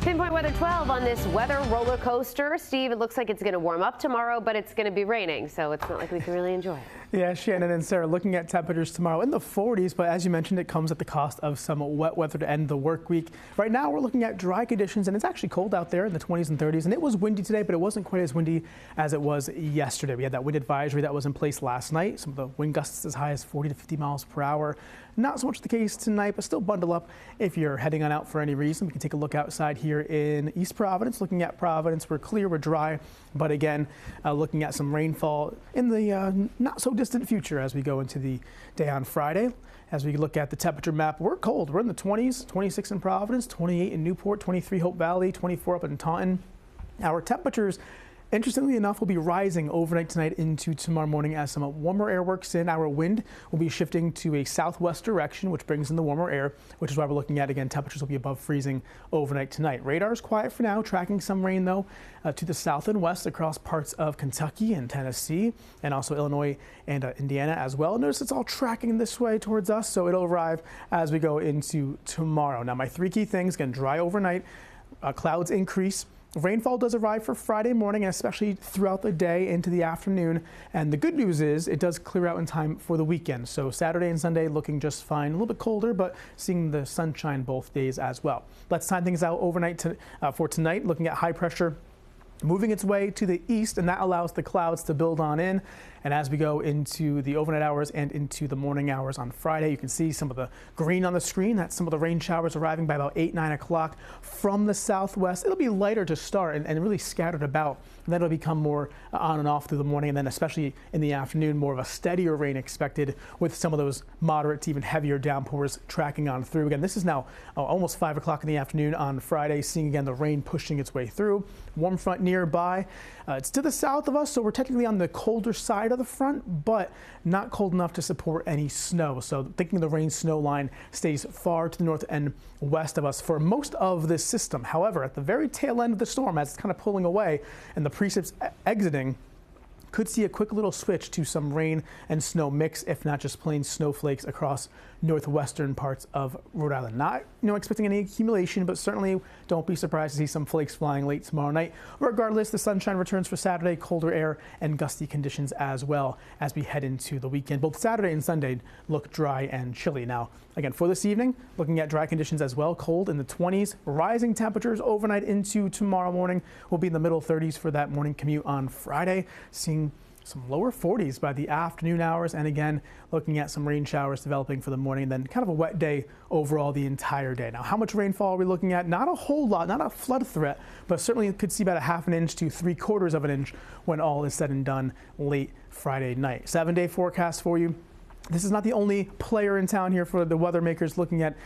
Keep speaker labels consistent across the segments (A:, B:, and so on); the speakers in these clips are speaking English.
A: Pinpoint Weather 12 on this weather roller coaster. Steve, it looks like it's going to warm up tomorrow, but it's going to be raining, so it's not like we can really enjoy it.
B: Yeah, Shannon and Sarah, looking at temperatures tomorrow in the 40s, but as you mentioned, it comes at the cost of some wet weather to end the work week. Right now, we're looking at dry conditions, and it's actually cold out there in the 20s and 30s, and it was windy today, but it wasn't quite as windy as it was yesterday. We had that wind advisory that was in place last night. Some of the wind gusts as high as 40 to 50 miles per hour. Not so much the case tonight, but still bundle up if you're heading on out for any reason. We can take a look outside here in East Providence. Looking at Providence, we're clear, we're dry, but again, looking at some rainfall in the not so distant future as we go into the day on Friday. As we look at the temperature map, we're cold. We're in the 20s, 26 in Providence, 28 in Newport, 23 Hope Valley, 24 up in Taunton. Our temperatures, interestingly enough, will be rising overnight tonight into tomorrow morning as some warmer air works in. Our wind will be shifting to a southwest direction, which brings in the warmer air, which is why we're looking at, again, temperatures will be above freezing overnight tonight. Radar is quiet for now, tracking some rain, though, to the south and west across parts of Kentucky and Tennessee, and also Illinois and Indiana as well. Notice it's all tracking this way towards us, so it'll arrive as we go into tomorrow. Now, my three key things, again, dry overnight, clouds increase. Rainfall does arrive for Friday morning, and especially throughout the day into the afternoon. And the good news is it does clear out in time for the weekend. So Saturday and Sunday looking just fine. A little bit colder, but seeing the sunshine both days as well. Let's time things out overnight for tonight. Looking at high pressure moving its way to the east, and that allows the clouds to build on in. And as we go into the overnight hours and into the morning hours on Friday, you can see some of the green on the screen. That's some of the rain showers arriving by about 8, 9 o'clock from the southwest. It'll be lighter to start and really scattered about. And then it'll become more on and off through the morning, and then especially in the afternoon, more of a steadier rain expected with some of those moderate to even heavier downpours tracking on through. Again, this is now almost 5 o'clock in the afternoon on Friday, seeing again the rain pushing its way through. Warm front nearby. It's to the south of us, so we're technically on the colder side of the front, but not cold enough to support any snow. So thinking the rain snow line stays far to the north and west of us for most of this system. However, at the very tail end of the storm, as it's kind of pulling away and the precip's exiting, could see a quick little switch to some rain and snow mix, if not just plain snowflakes across northwestern parts of Rhode Island. Not, expecting any accumulation, but certainly don't be surprised to see some flakes flying late tomorrow night. Regardless, the sunshine returns for Saturday, colder air and gusty conditions as well as we head into the weekend. Both Saturday and Sunday look dry and chilly. Now, again, for this evening, looking at dry conditions as well, cold in the 20s, rising temperatures overnight into tomorrow morning. We'll be in the middle 30s for that morning commute on Friday, seeing some lower 40s by the afternoon hours, and again looking at some rain showers developing for the morning, and then kind of a wet day overall the entire day. Now, how much rainfall are we looking at? Not a whole lot, not a flood threat, but certainly could see about a ½ inch to 3/4 of an inch when all is said and done late Friday night. 7-day forecast for you. This is not the only player in town here for the weather makers, looking at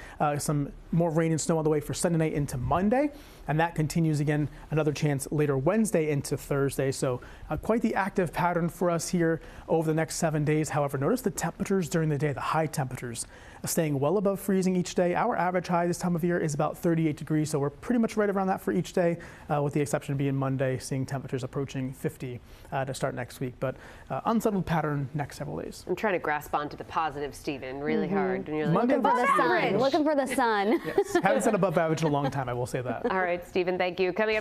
B: some more rain and snow on the way for Sunday night into Monday. And that continues again, another chance later Wednesday into Thursday. So quite the active pattern for us here over the next 7 days. However, notice the temperatures during the day, the high temperatures staying well above freezing each day. Our average high this time of year is about 38 degrees. So we're pretty much right around that for each day, with the exception being Monday, seeing temperatures approaching 50 to start next week. But unsettled pattern next several days.
A: I'm trying to grasp onto the positive, Stephen, really hard. And you're like,
C: looking for the sun. Looking for the sun.
B: Yes, haven't said above average in a long time, I will say that.
A: All right, Stephen, thank you. Coming up.